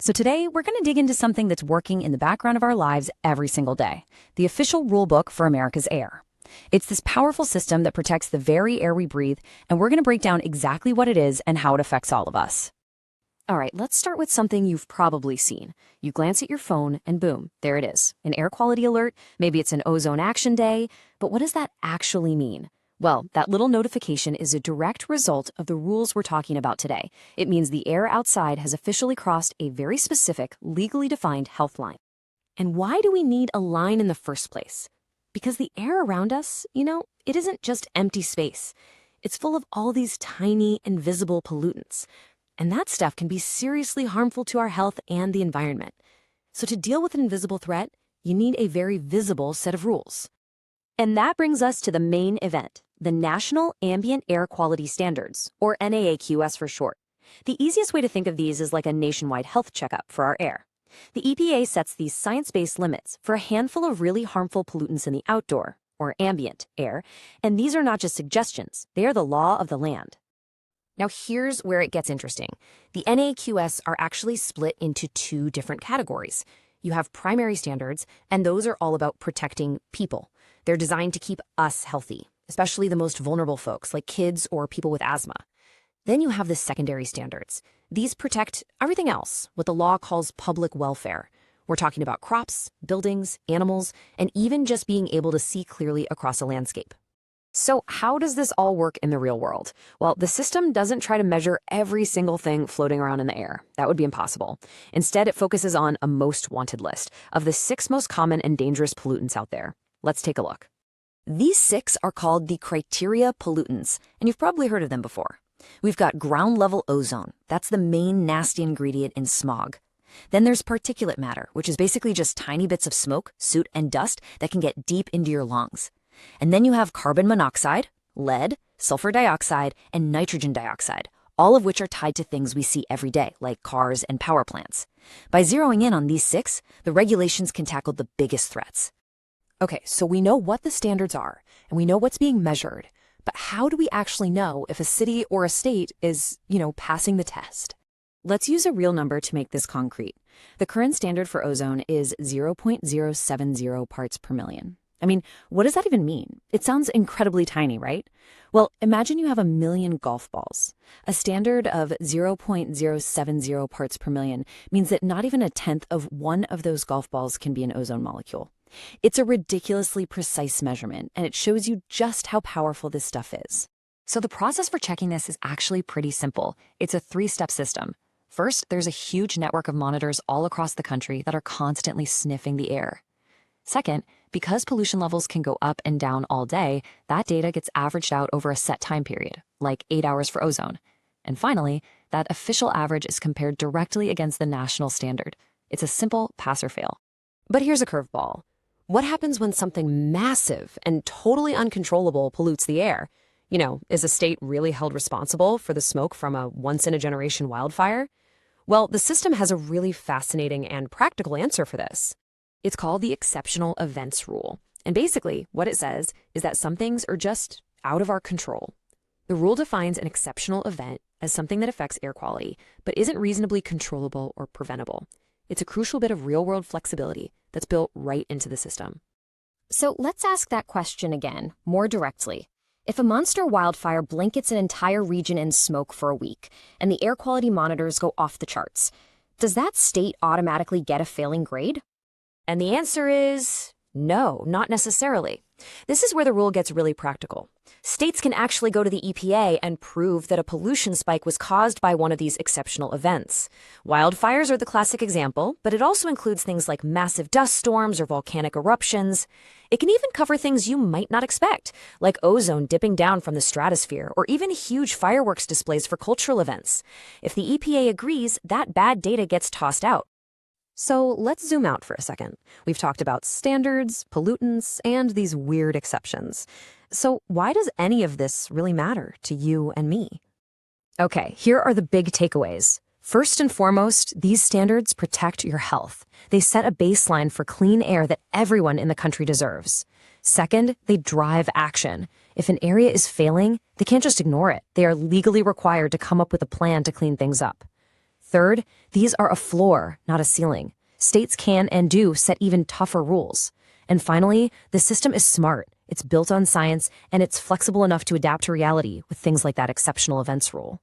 So today, we're going to dig into something that's working in the background of our lives every single day, the official rulebook for America's air. It's this powerful system that protects the very air we breathe, and we're going to break down exactly what it is and how it affects all of us. All right, let's start with something you've probably seen. You glance at your phone and boom, there it is, an air quality alert. Maybe it's an ozone action day, but what does that actually mean? Well, that little notification is a direct result of the rules we're talking about today. It means the air outside has officially crossed a very specific, legally defined health line. And why do we need a line in the first place? Because the air around us, it isn't just empty space. It's full of all these tiny, invisible pollutants. And that stuff can be seriously harmful to our health and the environment. So to deal with an invisible threat, you need a very visible set of rules. And that brings us to the main event, the National Ambient Air Quality Standards, or NAAQS for short. The easiest way to think of these is like a nationwide health checkup for our air. The EPA sets these science-based limits for a handful of really harmful pollutants in the outdoor, or ambient, air, and these are not just suggestions, they are the law of the land. Now here's where it gets interesting. The NAAQS are actually split into two different categories. You have primary standards, and those are all about protecting people. They're designed to keep us healthy, especially the most vulnerable folks like kids or people with asthma. Then you have the secondary standards. These protect everything else, what the law calls public welfare. We're talking about crops, buildings, animals, and even just being able to see clearly across a landscape. So how does this all work in the real world? Well, the system doesn't try to measure every single thing floating around in the air. That would be impossible. Instead, it focuses on a most wanted list of the 6 most common and dangerous pollutants out there. Let's take a look. These 6 are called the criteria pollutants, and you've probably heard of them before. We've got ground-level ozone. That's the main nasty ingredient in smog. Then there's particulate matter, which is basically just tiny bits of smoke, soot, and dust that can get deep into your lungs. And then you have carbon monoxide, lead, sulfur dioxide, and nitrogen dioxide, all of which are tied to things we see every day, like cars and power plants. By zeroing in on these 6, the regulations can tackle the biggest threats. Okay, so we know what the standards are, and we know what's being measured, but how do we actually know if a city or a state is, passing the test? Let's use a real number to make this concrete. The current standard for ozone is 0.070 parts per million. I mean, what does that even mean? It sounds incredibly tiny, right? Well, imagine you have 1 million golf balls. A standard of 0.070 parts per million means that not even a tenth of one of those golf balls can be an ozone molecule. It's a ridiculously precise measurement, and it shows you just how powerful this stuff is. So the process for checking this is actually pretty simple. It's a 3-step system. First, there's a huge network of monitors all across the country that are constantly sniffing the air. Second, because pollution levels can go up and down all day, that data gets averaged out over a set time period, like 8 hours for ozone. And finally, that official average is compared directly against the national standard. It's a simple pass or fail. But here's a curveball. What happens when something massive and totally uncontrollable pollutes the air? Is a state really held responsible for the smoke from a once-in-a-generation wildfire? Well, the system has a really fascinating and practical answer for this. It's called the exceptional events rule. And basically, what it says is that some things are just out of our control. The rule defines an exceptional event as something that affects air quality, but isn't reasonably controllable or preventable. It's a crucial bit of real-world flexibility that's built right into the system. So let's ask that question again, more directly. If a monster wildfire blankets an entire region in smoke for a week, and the air quality monitors go off the charts, does that state automatically get a failing grade? And the answer is no, not necessarily. This is where the rule gets really practical. States can actually go to the EPA and prove that a pollution spike was caused by one of these exceptional events. Wildfires are the classic example, but it also includes things like massive dust storms or volcanic eruptions. It can even cover things you might not expect, like ozone dipping down from the stratosphere or even huge fireworks displays for cultural events. If the EPA agrees, that bad data gets tossed out. So let's zoom out for a second. We've talked about standards, pollutants, and these weird exceptions. So why does any of this really matter to you and me? Okay, here are the big takeaways. First and foremost, these standards protect your health. They set a baseline for clean air that everyone in the country deserves. Second, they drive action. If an area is failing, they can't just ignore it. They are legally required to come up with a plan to clean things up. Third, these are a floor, not a ceiling. States can and do set even tougher rules. And finally, the system is smart. It's built on science, and it's flexible enough to adapt to reality with things like that exceptional events rule.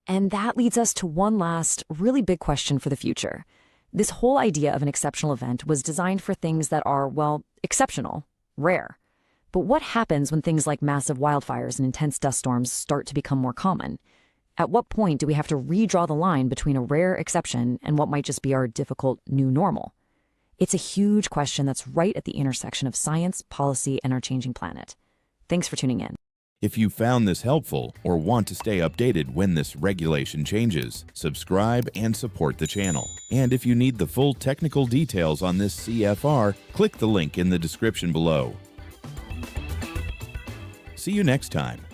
And that leads us to one last, really big question for the future. This whole idea of an exceptional event was designed for things that are, well, exceptional, rare. But what happens when things like massive wildfires and intense dust storms start to become more common? At what point do we have to redraw the line between a rare exception and what might just be our difficult new normal? It's a huge question that's right at the intersection of science, policy, and our changing planet. Thanks for tuning in. If you found this helpful or want to stay updated when this regulation changes, subscribe and support the channel. And if you need the full technical details on this CFR, click the link in the description below. See you next time.